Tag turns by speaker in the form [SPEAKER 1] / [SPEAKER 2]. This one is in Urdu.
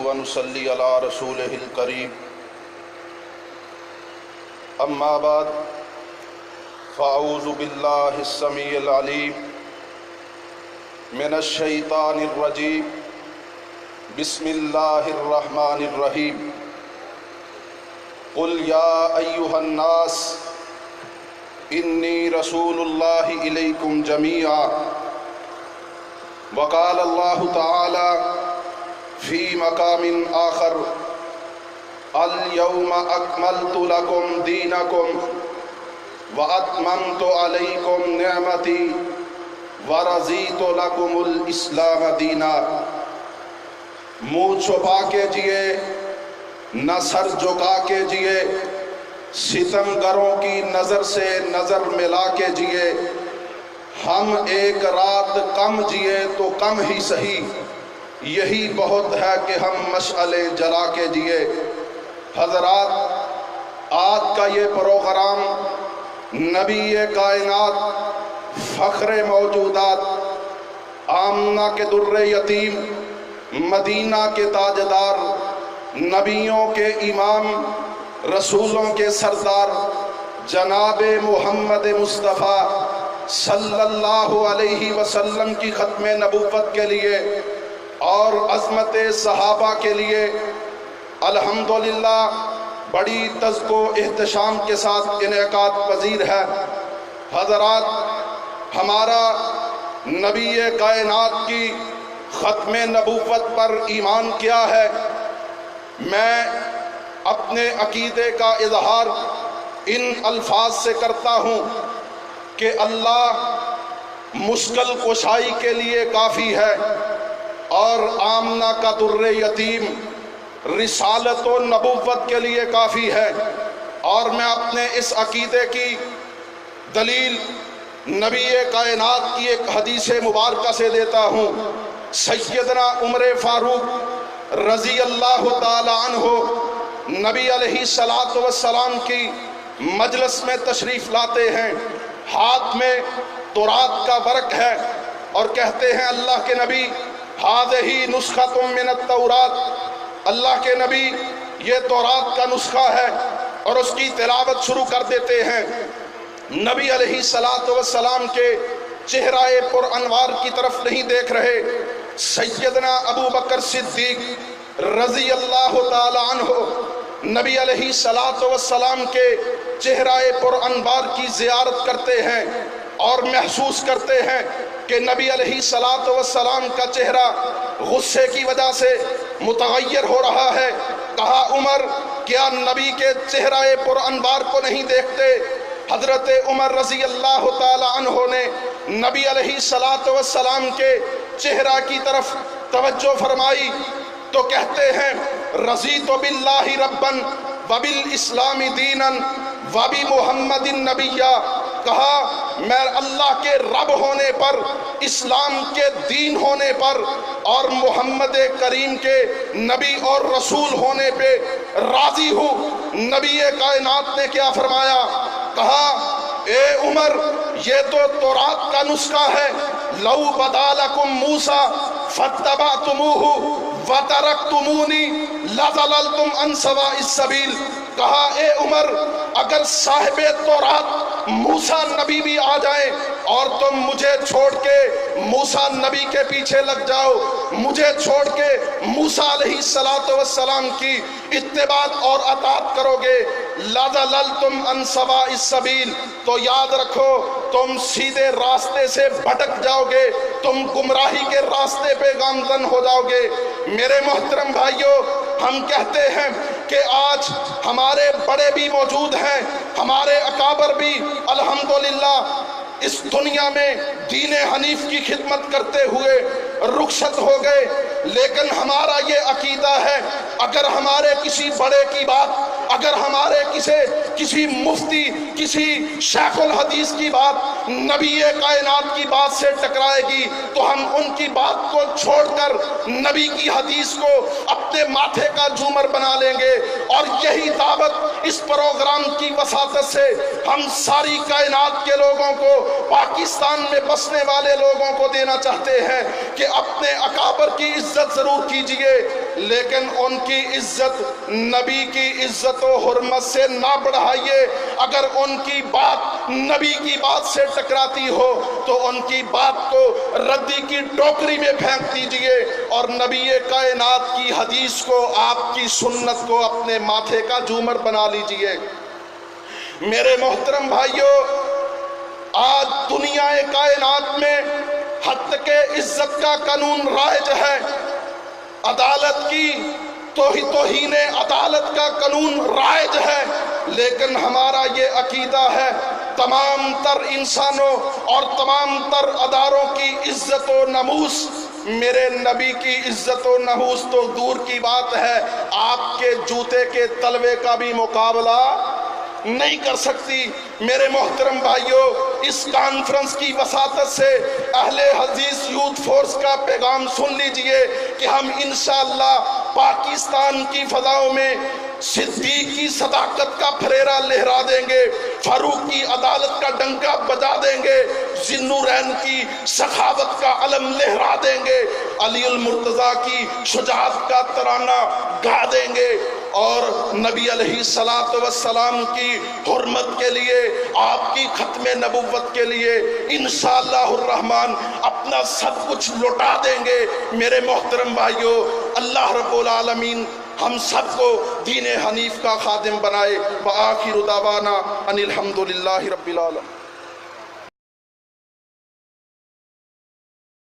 [SPEAKER 1] ونصلي على رسوله الكريم أما بعد فأعوذ بالله السميع العليم من الشيطان الرجيم بسم الله الرحمن الرحيم قل يا أيها الناس إني رسول الله إليكم جميعا وقال الله تعالى في مقام آخر اليوم أكملت لكم دينكم وأتممت عليكم نعمتي ورضيت لكم الإسلام دينا۔ منہ چھپا کے جیے نہ سر جھکا کے جیے، ستمگروں کی نظر سے نظر ملا کے جیے، ہم ایک رات کم جیے تو کم ہی سہی، یہی بہت ہے کہ ہم مشعلے جلا کے جیے۔ حضرات، آج کا یہ پروگرام نبی کائنات، فخر موجودات، آمنہ کے در یتیم، مدینہ کے تاجدار، نبیوں کے امام، رسولوں کے سردار جناب محمد مصطفیٰ صلی اللہ علیہ وسلم کی ختم نبوت کے لیے اور عظمت صحابہ کے لیے الحمدللہ بڑی تذک و احتشام کے ساتھ انعقاد پذیر ہے۔ حضرات، ہمارا نبی کائنات کی ختم نبوت پر ایمان کیا ہے؟ میں اپنے عقیدے کا اظہار ان الفاظ سے کرتا ہوں کہ اللہ مشکل کشائی کے لیے کافی ہے اور آمنہ کا در یتیم رسالت و نبوت کے لیے کافی ہے۔ اور میں اپنے اس عقیدے کی دلیل نبی کائنات کی ایک حدیث مبارکہ سے دیتا ہوں۔ سیدنا عمر فاروق رضی اللہ تعالی عنہ نبی علیہ السلام کی مجلس میں تشریف لاتے ہیں، ہاتھ میں تورات کا ورق ہے اور کہتے ہیں اللہ کے نبی ہذہ نسخۃ من التورات، اللہ کے نبی یہ تورات کا نسخہ ہے، اور اس کی تلاوت شروع کر دیتے ہیں۔ نبی علیہ السلام کے چہرہ پر انوار کی طرف نہیں دیکھ رہے، سیدنا ابو بکر صدیق رضی اللہ تعالی عنہ نبی علیہ السلام کے چہرہ پر انوار کی زیارت کرتے ہیں اور محسوس کرتے ہیں کہ نبی علیہ السلام کا چہرہ غصے کی وجہ سے متغیر ہو رہا ہے۔ کہا عمر، کیا نبی کے چہرہ پر انوار کو نہیں دیکھتے؟ حضرت عمر رضی اللہ تعالی عنہ نے نبی علیہ السلام کے چہرہ کی طرف توجہ فرمائی تو کہتے ہیں رضیت باللہ ربا وبالاسلام دینا وبمحمد نبیا۔ کہا میں اللہ کے رب ہونے پر، اسلام کے دین ہونے پر اور محمد کریم کے نبی اور رسول ہونے پہ راضی ہوں۔ نبی کائنات نے کیا فرمایا؟ کہا اے عمر، یہ تو تورات کا نسخہ ہے، لو بدا لکم موسیٰ فاتبعتموہ وترکتمونی لضللتم عن سواء السبیل۔ کہا اے عمر، اگر صاحب تورات موسیٰ نبی بھی آ جائیں اور تم مجھے چھوڑ کے موسیٰ نبی کے پیچھے لگ جاؤ، مجھے چھوڑ کے موسیٰ علیہ السلام کی اتباع اور اطاعت کرو گے، لضللتم عن سواء السبیل، تو یاد رکھو تم سیدھے راستے سے بھٹک جاؤ گے، تم گمراہی کے راستے پہ گامزن ہو جاؤ گے۔ میرے محترم بھائیوں، ہم کہتے ہیں کہ آج ہمارے بڑے بھی موجود ہیں، ہمارے اکابر بھی الحمدللہ اس دنیا میں دین حنیف کی خدمت کرتے ہوئے رخصت ہو گئے، لیکن ہمارا یہ عقیدہ ہے اگر ہمارے کسی بڑے کی بات، اگر ہمارے کسی مفتی، کسی شیخ الحدیث کی بات نبی کائنات کی بات سے ٹکرائے گی تو ہم ان کی بات کو چھوڑ کر نبی کی حدیث کو اپنے ماتھے کا جھومر بنا لیں گے، اور یہی دعوت اس پروگرام کی وساطت سے ہم ساری کائنات کے لوگوں کو، پاکستان میں بسنے والے لوگوں کو دینا چاہتے ہیں کہ اپنے اکابر کی عزت ضرور کیجئے، لیکن ان کی عزت نبی کی عزت و حرمت سے نہ بڑھائیے۔ اگر ان کی بات نبی کی بات سے ٹکراتی ہو تو ان کی بات کو ردی کی ٹوکری میں پھینک دیجئے اور نبی کائنات کی حدیث کو، آپ کی سنت کو اپنے ماتھے کا جھومر بنا لیجئے۔ میرے محترم بھائیوں، آج دنیا کائنات میں حد کے عزت کا قانون رائج ہے، عدالت کی توہین عدالت کا قانون رائج ہے، لیکن ہمارا یہ عقیدہ ہے تمام تر انسانوں اور تمام تر اداروں کی عزت و ناموس، میرے نبی کی عزت و ناموس تو دور کی بات ہے، آپ کے جوتے کے تلوے کا بھی مقابلہ نہیں کر سکتی۔ میرے محترم بھائیوں، اس کانفرنس کی وساطت سے اہل حدیث یوتھ فورس کا پیغام سن لیجئے کہ ہم انشاءاللہ پاکستان کی فضاؤں میں صدیق کی صداقت کا پھریرا لہرا دیں گے، فاروق کی عدالت کا ڈنکا بجا دیں گے، ذوالنورین کی سخاوت کا علم لہرا دیں گے، علی المرتضیٰ کی شجاعت کا ترانہ گا دیں گے، اور نبی علیہ السلام کی حرمت کے لیے، آپ کی ختم نبوت کے لیے انشاءاللہ الرحمن اپنا سب کچھ لوٹا دیں گے۔ میرے محترم بھائیوں، اللہ رب العالمین ہم سب کو دین حنیف کا خادم بنائے۔ وآخر دعوانا ان الحمدللہ رب العالمین۔